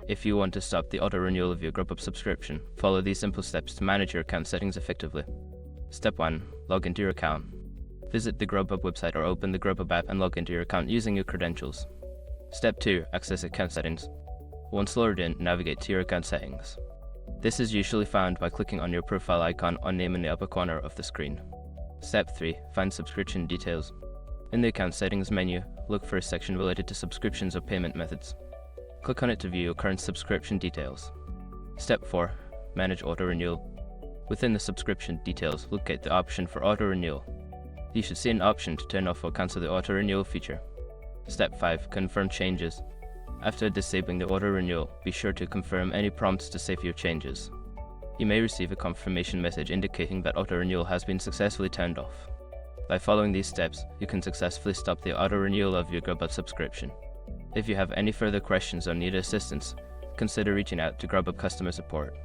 If you want to stop the auto-renewal of your Grubhub subscription, follow these simple steps to manage your account settings effectively. Step 1. Log into your account. Visit the Grubhub website or open the Grubhub app and log into your account using your credentials. Step 2. Access account settings. Once logged in, navigate to your account settings. This is usually found by clicking on your profile icon or name in the upper corner of the screen. Step 3. Find subscription details. In the account settings menu, look for a section related to subscriptions or payment methods. Click on it to view your current subscription details. Step 4. Manage auto-renewal. Within the subscription details, locate the option for auto-renewal. You should see an option to turn off or cancel the auto-renewal feature. Step 5. Confirm changes. After disabling the auto-renewal, be sure to confirm any prompts to save your changes. You may receive a confirmation message indicating that auto-renewal has been successfully turned off. By following these steps, you can successfully stop the auto-renewal of your Grubhub subscription. If you have any further questions or need assistance, consider reaching out to Grubhub customer support.